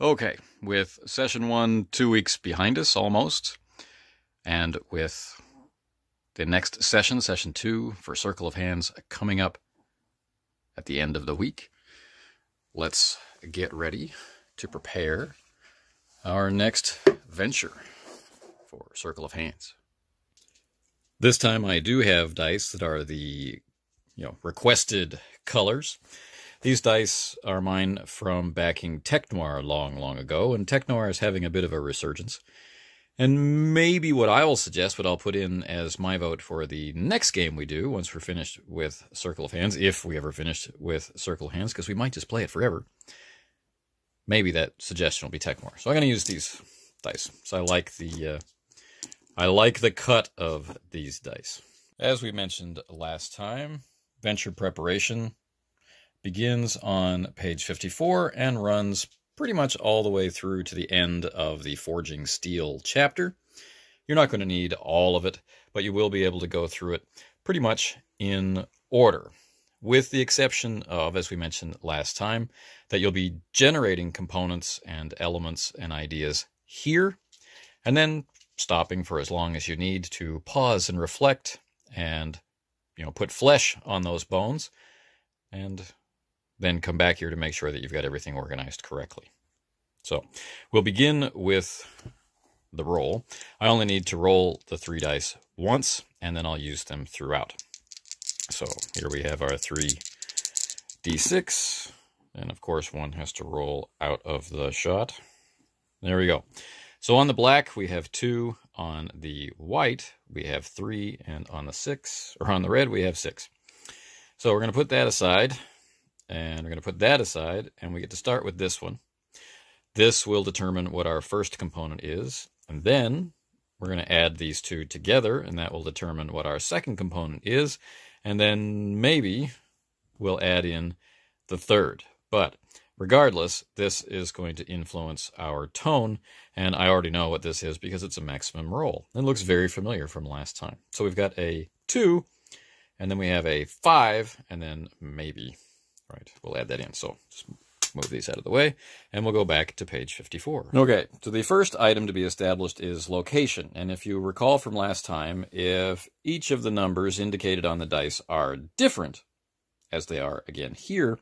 Okay, with session 1 2 weeks behind us almost, and with the next session, session 2 for Circle of Hands, coming up at the end of the week, let's get ready to prepare our next venture for Circle of Hands. This time I do have dice that are the requested colors. These dice are mine from backing Tech Noir long ago, and Tech Noir is having a bit of a resurgence. And maybe what I will suggest, what I'll put in as my vote for the next game we do, once we're finished with Circle of Hands, if we ever finish with Circle of Hands, because we might just play it forever, maybe that suggestion will be Tech Noir. So I'm going to use these dice. So I like the cut of these dice. As we mentioned last time, venture preparation begins on page 54 and runs pretty much all the way through to the end of the Forging Steel chapter. You're not going to need all of it, but you will be able to go through it pretty much in order, with the exception of, as we mentioned last time, that you'll be generating components and elements and ideas here, and then stopping for as long as you need to pause and reflect and put flesh on those bones, and then come back here to make sure that you've got everything organized correctly. So we'll begin with the roll. I only need to roll the 3 dice once, and then I'll use them throughout. So here we have our 3d6, and of course one has to roll out of the shot. There we go. So on the black we have 2, on the white we have 3, and on the red we have 6. So we're going to put that aside. And we're going to put that aside, and we get to start with this one. This will determine what our first component is, and then we're going to add these 2 together, and that will determine what our second component is, and then maybe we'll add in the third. But regardless, this is going to influence our tone, and I already know what this is because it's a maximum roll. It looks very familiar from last time. So we've got a 2, and then we have a 5, and then maybe... Right, we'll add that in. So just move these out of the way, and we'll go back to page 54. Okay, so the first item to be established is location. And if you recall from last time, if each of the numbers indicated on the dice are different, as they are again here,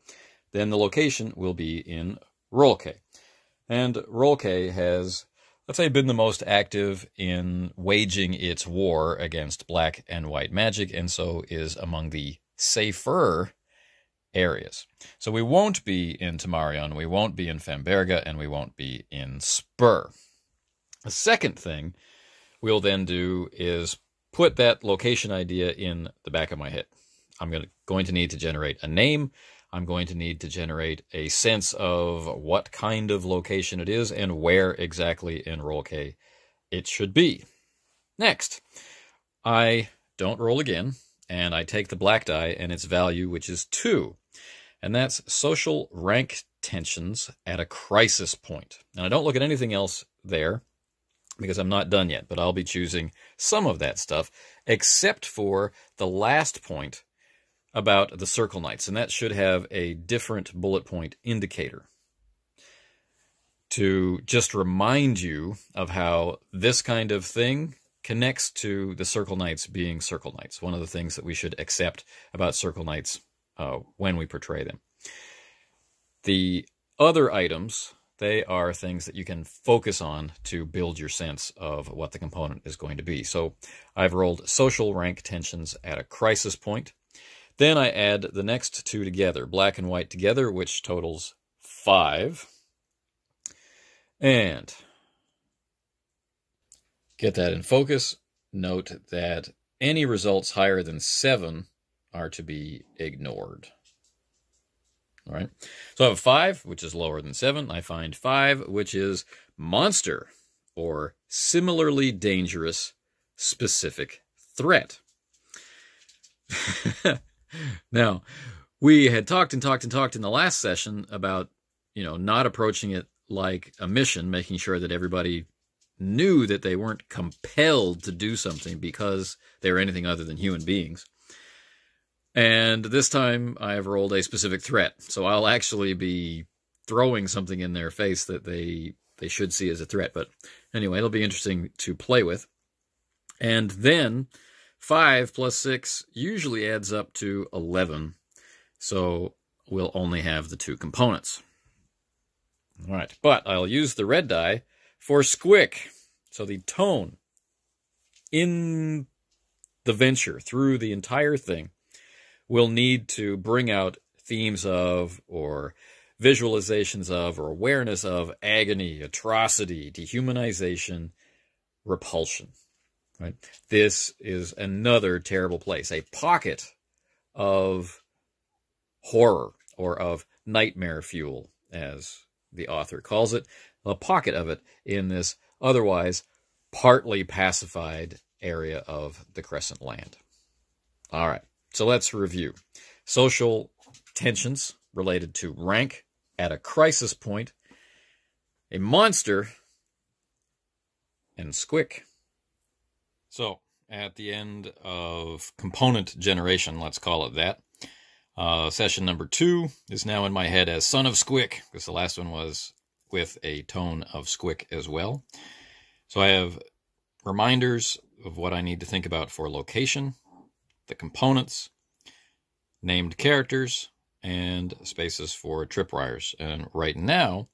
then the location will be in Roll K. And Roll K has, let's say, been the most active in waging its war against black and white magic, and so is among the safer areas. So we won't be in Tamarion, we won't be in Femberga, and we won't be in Spur. The second thing we'll then do is put that location idea in the back of my head. I'm going to need to generate a name. I'm going to need to generate a sense of what kind of location it is and where exactly in Roll K it should be. Next, I don't roll again, and I take the black die and its value, which is 2. And that's social rank tensions at a crisis point. And I don't look at anything else there because I'm not done yet, but I'll be choosing some of that stuff, except for the last point about the Circle Knights. And that should have a different bullet point indicator to just remind you of how this kind of thing connects to the Circle Knights being Circle Knights. One of the things that we should accept about Circle Knights when we portray them. The other items, they are things that you can focus on to build your sense of what the component is going to be. So I've rolled social rank tensions at a crisis point. Then I add the next 2 together, black and white together, which totals 5. And get that in focus. Note that any results higher than 7 are to be ignored. All right. So I have 5, which is lower than 7. I find 5, which is monster, or similarly dangerous specific threat. Now, we had talked in the last session about, not approaching it like a mission, making sure that everybody knew that they weren't compelled to do something because they were anything other than human beings. And this time I have rolled a specific threat. So I'll actually be throwing something in their face that they should see as a threat. But anyway, it'll be interesting to play with. And then 5 plus 6 usually adds up to 11. So we'll only have the 2 components. All right, but I'll use the red die for squick. So the tone in the venture through the entire thing will need to bring out themes of, or visualizations of, or awareness of agony, atrocity, dehumanization, repulsion. Right? This is another terrible place, a pocket of horror, or of nightmare fuel, as the author calls it, a pocket of it in this otherwise partly pacified area of the Crescent Land. All right, so let's review. Social tensions related to rank at a crisis point, a monster, and squick. So, at the end of component generation, let's call it that, session number 2 is now in my head as Son of Squick, because the last one was with a tone of squick as well. So I have reminders of what I need to think about for location, the components, named characters, and spaces for tripwires. And right now,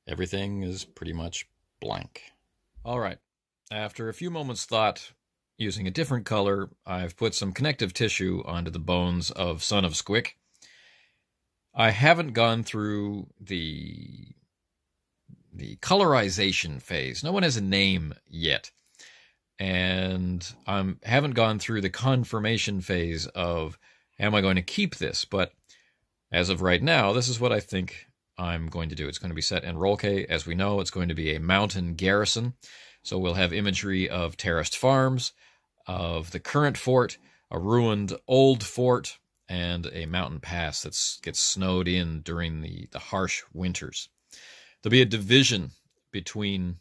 everything is pretty much blank. All right. After a few moments' thought, using a different color, I've put some connective tissue onto the bones of Son of Squick. I haven't gone through the colorization phase. No one has a name yet. And I haven't gone through the confirmation phase of, am I going to keep this? But as of right now, this is what I think I'm going to do. It's going to be set in Roll-K. As we know, it's going to be a mountain garrison. So we'll have imagery of terraced farms, of the current fort, a ruined old fort, and a mountain pass that gets snowed in during the harsh winters. There'll be a division between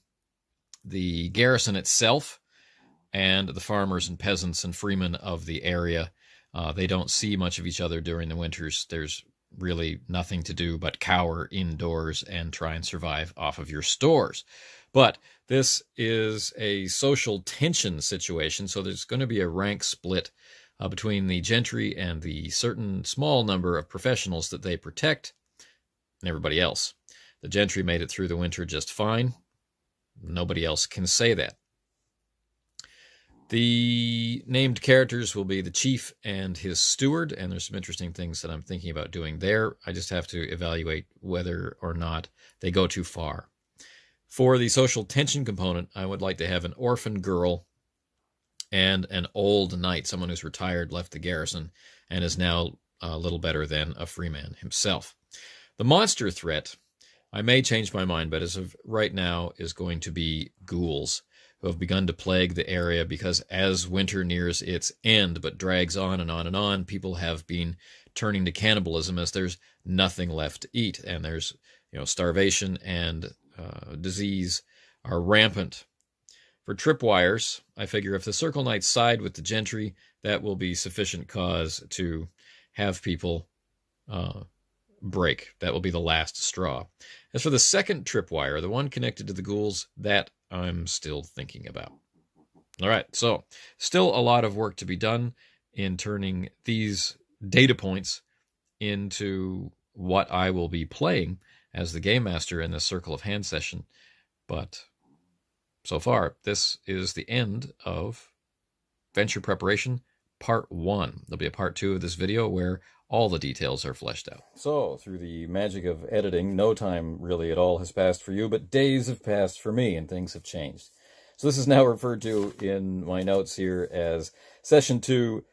the garrison itself and the farmers and peasants and freemen of the area. They don't see much of each other during the winters. There's really nothing to do but cower indoors and try and survive off of your stores. But this is a social tension situation, so there's going to be a rank split between the gentry and the certain small number of professionals that they protect and everybody else. The gentry made it through the winter just fine. Nobody else can say that. The named characters will be the chief and his steward, and there's some interesting things that I'm thinking about doing there. I just have to evaluate whether or not they go too far. For the social tension component, I would like to have an orphan girl and an old knight, someone who's retired, left the garrison, and is now a little better than a freeman himself. The monster threat, I may change my mind, but as of right now, is going to be ghouls, who have begun to plague the area because as winter nears its end but drags on and on and on, people have been turning to cannibalism as there's nothing left to eat, and there's starvation and disease are rampant. For tripwires, I figure if the Circle Knights side with the gentry, that will be sufficient cause to have people break. That will be the last straw. As for the second tripwire, the one connected to the ghouls, that I'm still thinking about. All right, so still a lot of work to be done in turning these data points into what I will be playing as the Game Master in this Circle of Hand session. But so far, this is the end of Venture Preparation Part 1. There'll be a Part 2 of this video where all the details are fleshed out. So, through the magic of editing, no time really at all has passed for you, but days have passed for me, and things have changed. So this is now referred to in my notes here as Session 2,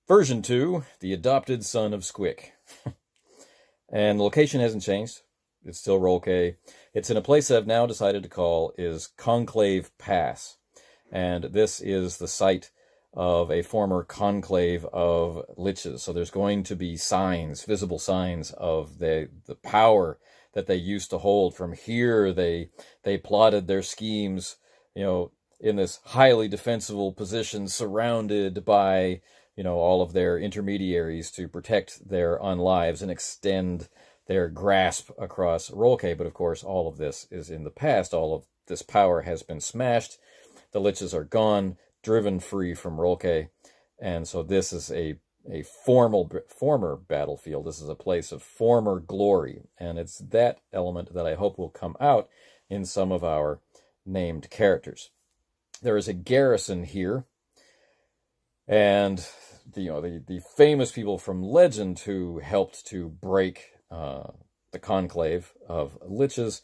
Version 2, The Adopted Son of Squick. And the location hasn't changed. It's still Roll-K. It's in a place I've now decided to call is Conclave Pass. And this is the site of a former conclave of liches. So there's going to be signs, visible signs of the power that they used to hold. From here, they plotted their schemes, in this highly defensible position, surrounded by, all of their intermediaries to protect their own lives and extend their grasp across Rolke. But of course, all of this is in the past. All of this power has been smashed. The Liches are gone, driven free from Rolke. And so this is a former battlefield. This is a place of former glory. And it's that element that I hope will come out in some of our named characters. There is a garrison here. And the famous people from legend who helped to break the conclave of Liches,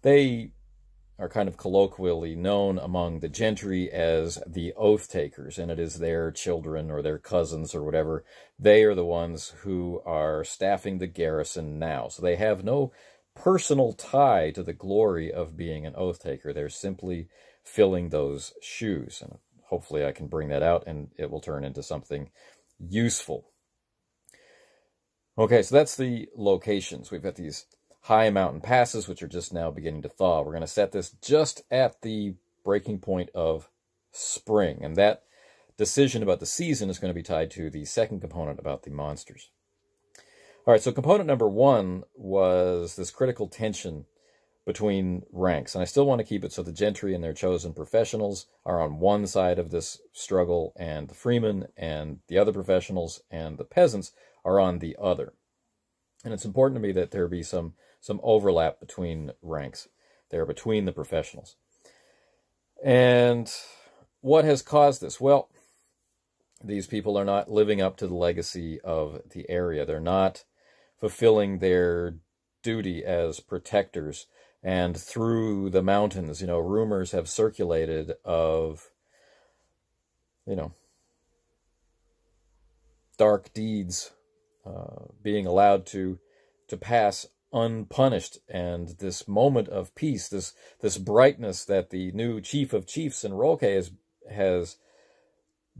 they are kind of colloquially known among the gentry as the oath takers, and it is their children or their cousins or whatever. They are the ones who are staffing the garrison now. So they have no personal tie to the glory of being an oath taker. They're simply filling those shoes. And hopefully I can bring that out and it will turn into something useful. Okay, so that's the locations. We've got these high mountain passes, which are just now beginning to thaw. We're going to set this just at the breaking point of spring. And that decision about the season is going to be tied to the second component about the monsters. All right, so component number 1 was this critical tension between ranks. And I still want to keep it so the gentry and their chosen professionals are on one side of this struggle, and the freemen and the other professionals and the peasants are on the other. And it's important to me that there be some overlap between ranks there, between the professionals. And what has caused this? Well, these people are not living up to the legacy of the area. They're not fulfilling their duty as protectors. And through the mountains, rumors have circulated of, dark deeds being allowed to pass unpunished, and this moment of peace, this brightness that the new chief of chiefs in Rolke has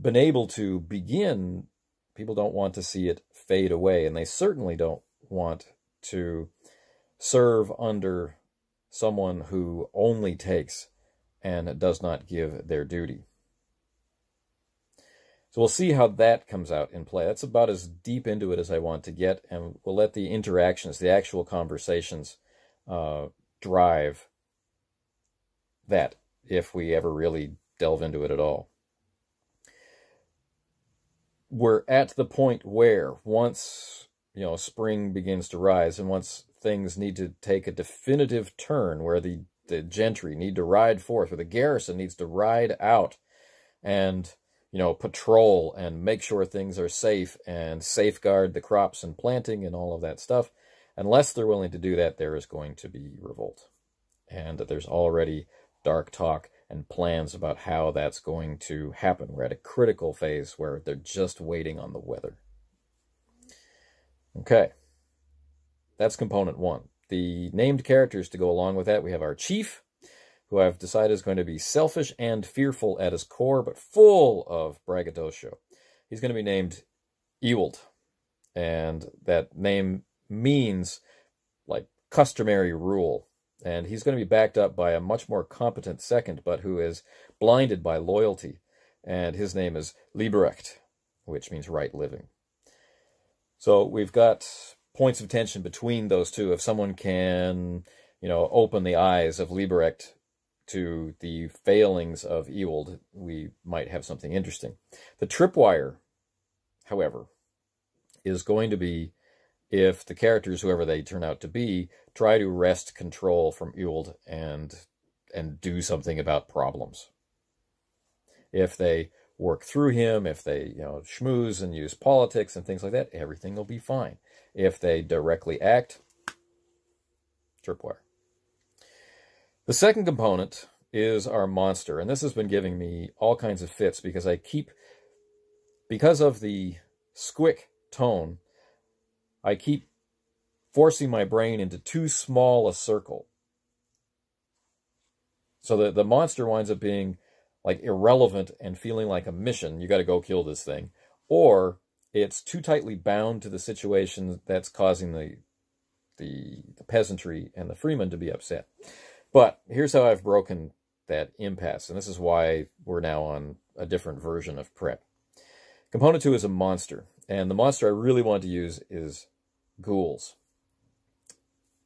been able to begin, people don't want to see it fade away, and they certainly don't want to serve under someone who only takes and does not give their duty. So we'll see how that comes out in play. That's about as deep into it as I want to get, and we'll let the interactions, the actual conversations, drive that, if we ever really delve into it at all. We're at the point where once, spring begins to rise, and once things need to take a definitive turn, where the gentry need to ride forth, where the garrison needs to ride out and patrol and make sure things are safe and safeguard the crops and planting and all of that stuff. Unless they're willing to do that, there is going to be revolt. And there's already dark talk and plans about how that's going to happen. We're at a critical phase where they're just waiting on the weather. Okay. That's component 1. The named characters to go along with that, we have our chief, who I've decided is going to be selfish and fearful at his core, but full of braggadocio. He's going to be named Ewald, and that name means like customary rule. And he's going to be backed up by a much more competent second, but who is blinded by loyalty, and his name is Lieberecht, which means right living. So we've got points of tension between those two. If someone can, open the eyes of Lieberecht to the failings of Ewald, we might have something interesting. The tripwire, however, is going to be if the characters, whoever they turn out to be, try to wrest control from Ewald and do something about problems. If they work through him, if they schmooze and use politics and things like that, everything will be fine. If they directly act, tripwire. The second component is our monster, and this has been giving me all kinds of fits because because of the squick tone, I keep forcing my brain into too small a circle. So the monster winds up being like irrelevant and feeling like a mission. You got to go kill this thing. Or it's too tightly bound to the situation that's causing the peasantry and the freemen to be upset. But here's how I've broken that impasse, and this is why we're now on a different version of prep. Component 2 is a monster, and the monster I really want to use is ghouls.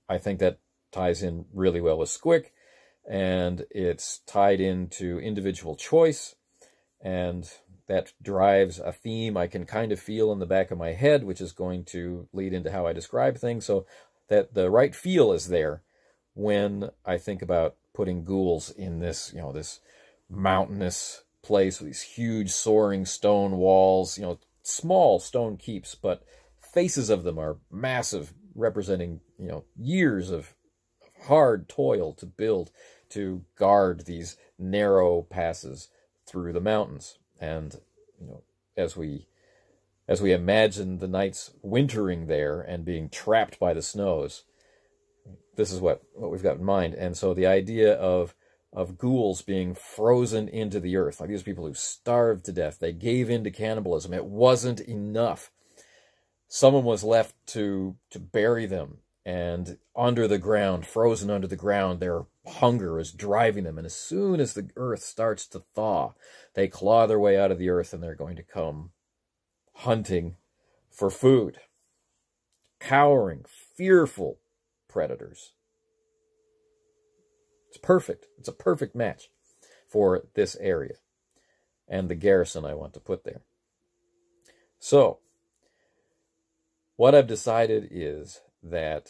I think that ties in really well with Squick, and it's tied into individual choice, and that drives a theme I can kind of feel in the back of my head, which is going to lead into how I describe things, so that the right feel is there when I think about putting ghouls in this, this mountainous place with these huge soaring stone walls, small stone keeps, but faces of them are massive, representing, years of hard toil to build, to guard these narrow passes through the mountains. And, as we imagine the knights wintering there and being trapped by the snows, this is what we've got in mind. And so the idea of ghouls being frozen into the earth, like these people who starved to death, they gave in to cannibalism. It wasn't enough. Someone was left to bury them, and under the ground, frozen under the ground, their hunger is driving them. And as soon as the earth starts to thaw, they claw their way out of the earth, and they're going to come hunting for food. Cowering, fearful predators. It's perfect. It's a perfect match for this area and the garrison I want to put there. So, what I've decided is that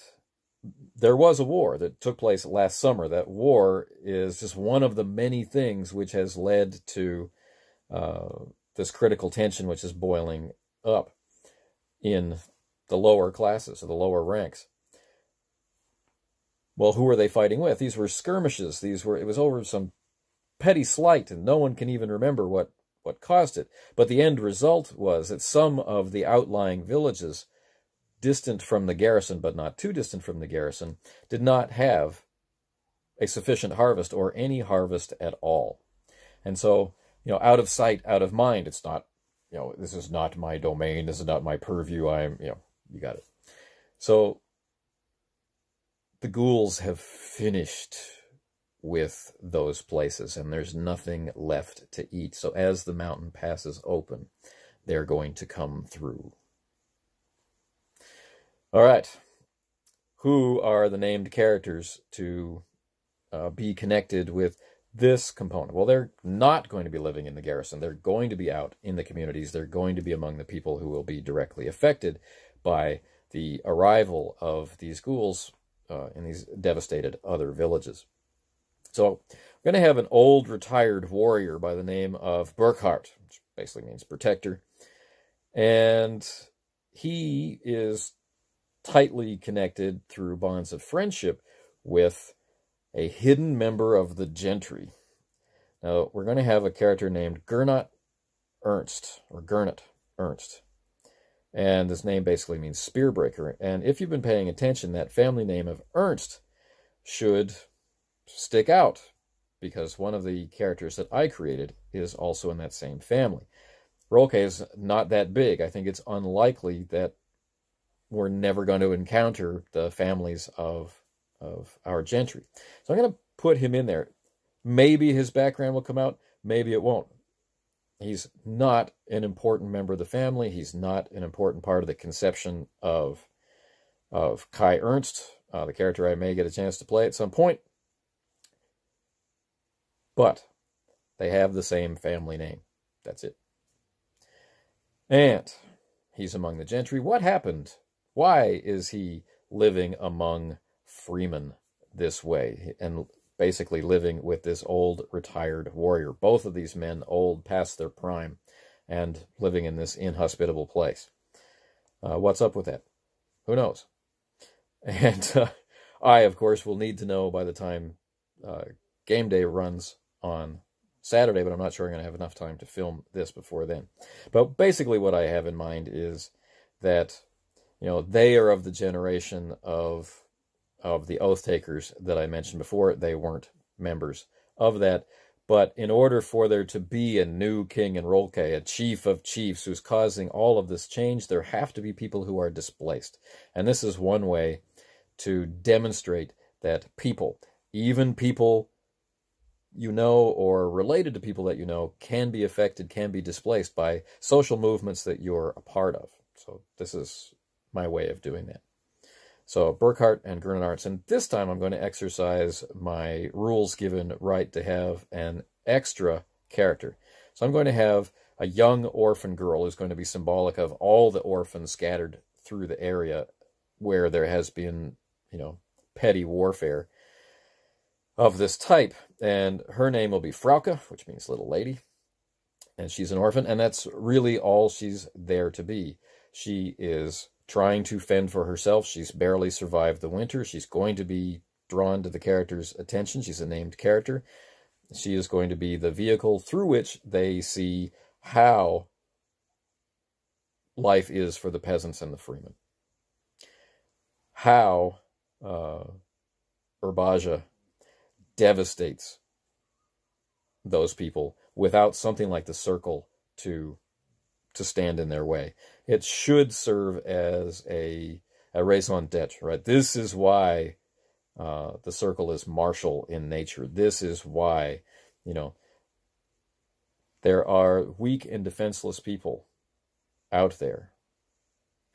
there was a war that took place last summer. That war is just one of the many things which has led to this critical tension which is boiling up in the lower classes, or the lower ranks. Well, who were they fighting with? These were skirmishes. It was over some petty slight, and no one can even remember what caused it. But the end result was that some of the outlying villages, distant from the garrison, but not too distant from the garrison, did not have a sufficient harvest, or any harvest at all. And so, out of sight, out of mind. It's not, this is not my domain. This is not my purview. You got it. So, the ghouls have finished with those places, and there's nothing left to eat. So as the mountain passes open, they're going to come through. All right. Who are the named characters to be connected with this component? Well, they're not going to be living in the garrison. They're going to be out in the communities. They're going to be among the people who will be directly affected by the arrival of these ghouls in these devastated other villages. So we're going to have an old retired warrior by the name of Burkhart, which basically means protector. And he is tightly connected through bonds of friendship with a hidden member of the gentry. Now, we're going to have a character named Gernot Ernst, or Gernot Ernst. And this name basically means spearbreaker. And if you've been paying attention, that family name of Ernst should stick out, because one of the characters that I created is also in that same family. Rolke is not that big. I think it's unlikely that we're never going to encounter the families of our gentry. So I'm going to put him in there. Maybe his background will come out. Maybe it won't. He's not an important member of the family. He's not an important part of the conception of Kai Ernst, the character I may get a chance to play at some point. But they have the same family name. That's it. And he's among the gentry. What happened? Why is he living among freemen this way, and basically living with this old retired warrior? Both of these men old, past their prime, and living in this inhospitable place. What's up with that? Who knows? And I, of course, will need to know by the time game day runs on Saturday, but I'm not sure I'm going to have enough time to film this before then. But basically what I have in mind is that, they are of the generation of the Oath Takers that I mentioned before. They weren't members of that. But in order for there to be a new king in Rolke, a chief of chiefs who's causing all of this change, there have to be people who are displaced. And this is one way to demonstrate that people, even people or related to people that can be affected, can be displaced by social movements that you're a part of. So this is my way of doing that. So Burkhart and Gernards, and this time I'm going to exercise my rules-given right to have an extra character. So I'm going to have a young orphan girl who's going to be symbolic of all the orphans scattered through the area where there has been, petty warfare of this type. And her name will be Frauke, which means little lady. And she's an orphan, and that's really all she's there to be. She is trying to fend for herself. She's barely survived the winter. She's going to be drawn to the character's attention. She's a named character. She is going to be the vehicle through which they see how life is for the peasants and the freemen. How Urbaja devastates those people without something like the circle to stand in their way. It should serve as a raison d'etre, right? This is why the circle is martial in nature. This is why, there are weak and defenseless people out there,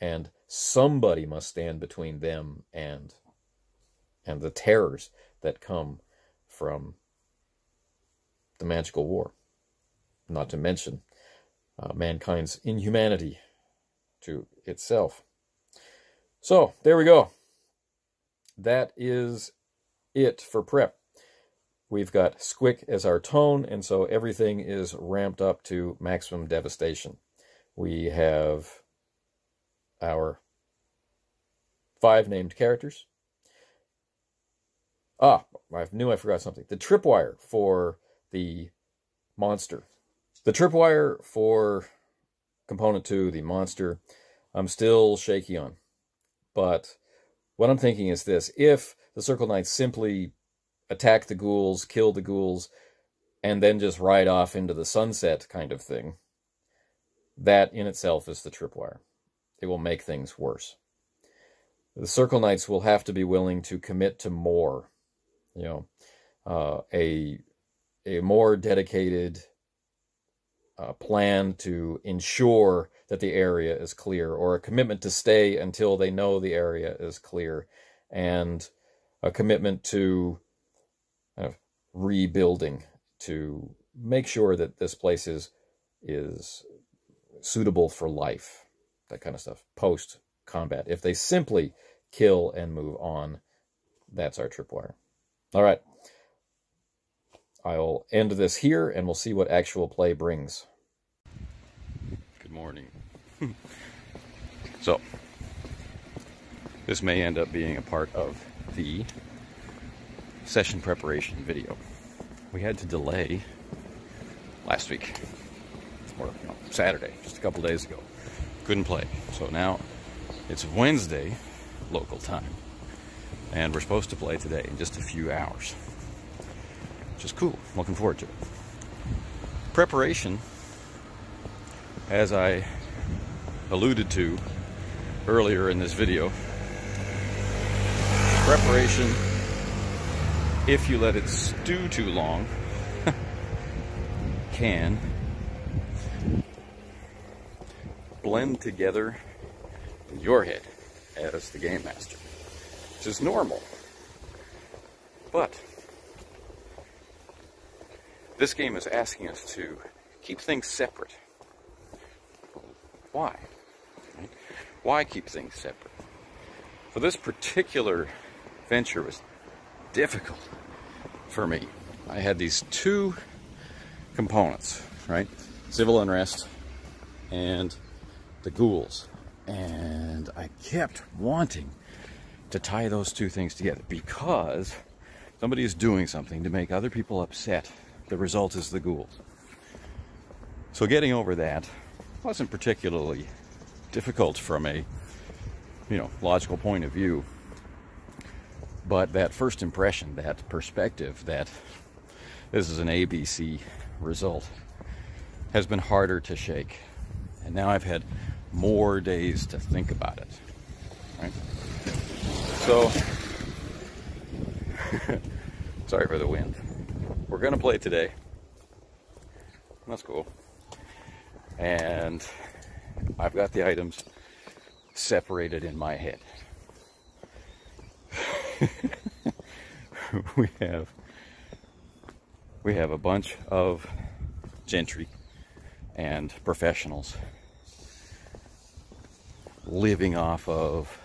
and somebody must stand between them and the terrors that come from the magical war, not to mention mankind's inhumanity to itself. So, there we go. That is it for prep. We've got Squick as our tone, and so everything is ramped up to maximum devastation. We have our 5 named characters. I knew I forgot something. The tripwire for the monster. The tripwire for component 2, the monster, I'm still shaky on. But what I'm thinking is this: if the Circle Knights simply attack the ghouls, kill the ghouls, and then just ride off into the sunset kind of thing, that in itself is the tripwire. It will make things worse. The Circle Knights will have to be willing to commit to more, a more dedicated plan to ensure that the area is clear, or a commitment to stay until they know the area is clear, and a commitment to rebuilding to make sure that this place is suitable for life, that kind of stuff, post-combat. If they simply kill and move on, that's our tripwire. All right. I'll end this here, and we'll see what actual play brings. Good morning. So, this may end up being a part of the session preparation video. We had to delay last week, or Saturday, just a couple days ago. Couldn't play. So now it's Wednesday, local time, and we're supposed to play today in just a few hours, which is cool. Looking forward to it. Preparation, as I alluded to earlier in this video, preparation, if you let it stew too long, can blend together in your head as the game master, which is normal. But this game is asking us to keep things separate. Why? Why keep things separate? So this particular venture was difficult for me. I had these 2 components, right? Civil unrest and the ghouls. And I kept wanting to tie those 2 things together because somebody is doing something to make other people upset. The result is the ghouls. So getting over that wasn't particularly difficult from a, logical point of view. But that first impression, that perspective, that this is an ABC result, has been harder to shake. And now I've had more days to think about it. Right? So, sorry for the wind. We're going to play today. That's cool. And I've got the items separated in my head. we have a bunch of gentry and professionals living off of,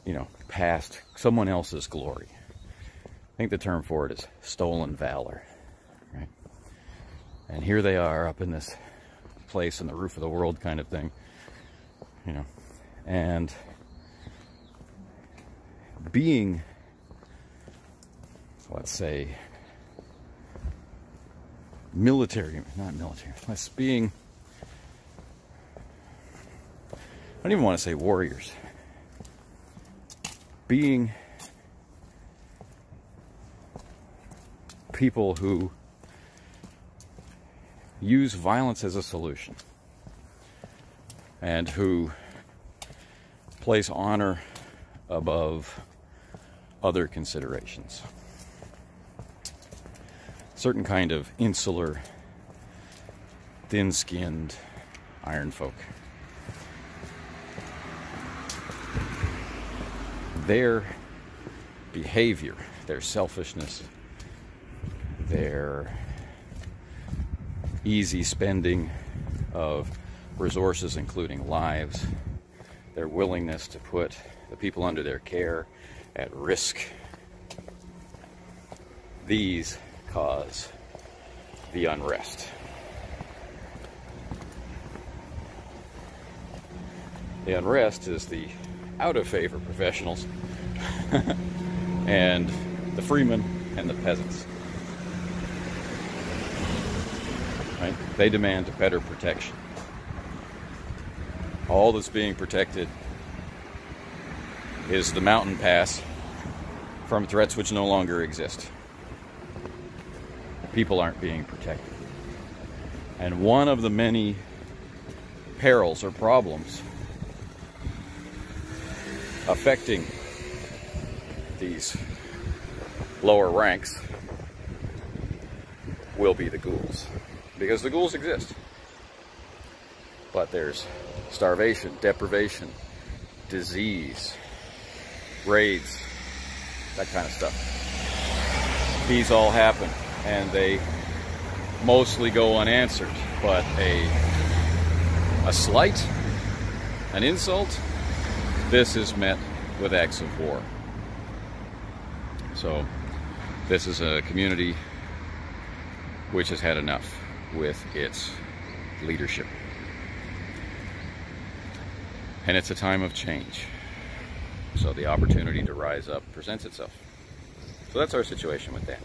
you know, past someone else's glory. I think the term for it is stolen valor, right? And here they are up in this place on the roof of the world kind of thing, you know, and being, let's say, military, not military, let's being, I don't even want to say warriors, being people who use violence as a solution and who place honor above other considerations. Certain kind of insular, thin-skinned iron folk. Their behavior, their selfishness, their easy spending of resources, including lives, their willingness to put the people under their care at risk, these cause the unrest. The unrest is the out-of-favor professionals and the freemen and the peasants. Right? They demand better protection. All that's being protected is the mountain pass from threats which no longer exist. People aren't being protected. And one of the many perils or problems affecting these lower ranks will be the ghouls. Because the ghouls exist. But there's starvation, deprivation, disease, raids, that kind of stuff. These all happen, and they mostly go unanswered. But a slight, an insult, this is met with acts of war. So this is a community which has had enough with its leadership. And it's a time of change. So the opportunity to rise up presents itself. So that's our situation with that.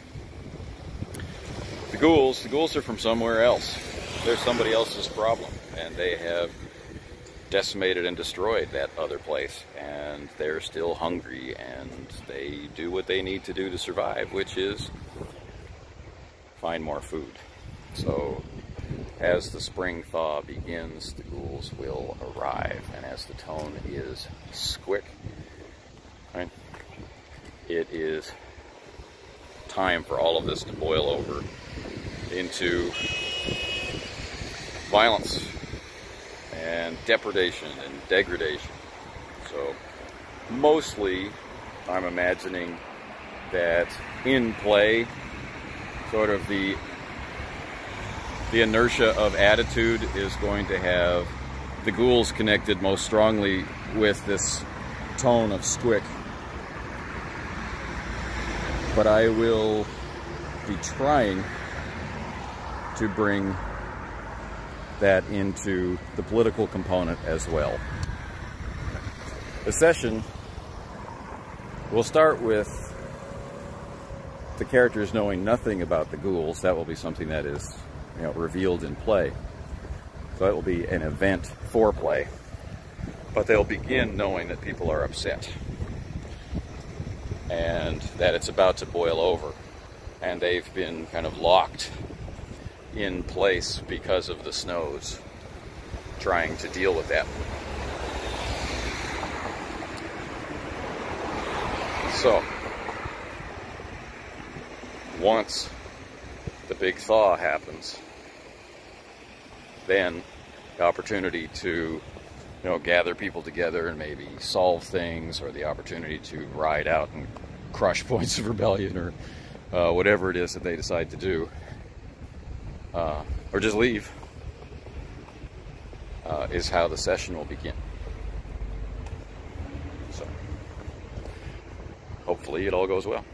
The ghouls are from somewhere else. They're somebody else's problem, and they have decimated and destroyed that other place, and they're still hungry, and they do what they need to do to survive, which is find more food. So as the spring thaw begins, the ghouls will arrive, and as the tone is squick, right, it is time for all of this to boil over into violence and depredation and degradation. So mostly I'm imagining that in play, sort of the inertia of attitude is going to have the ghouls connected most strongly with this tone of squick. But I will be trying to bring that into the political component as well. The session will start with the characters knowing nothing about the ghouls. That will be something that is, you know, revealed in play. So it will be an event for play. But they'll begin knowing that people are upset and that it's about to boil over, and they've been kind of locked in place because of the snows, trying to deal with that. So once the big thaw happens, then the opportunity to gather people together and maybe solve things, or the opportunity to ride out and crush points of rebellion, or whatever it is that they decide to do, or just leave, is how the session will begin. So hopefully it all goes well.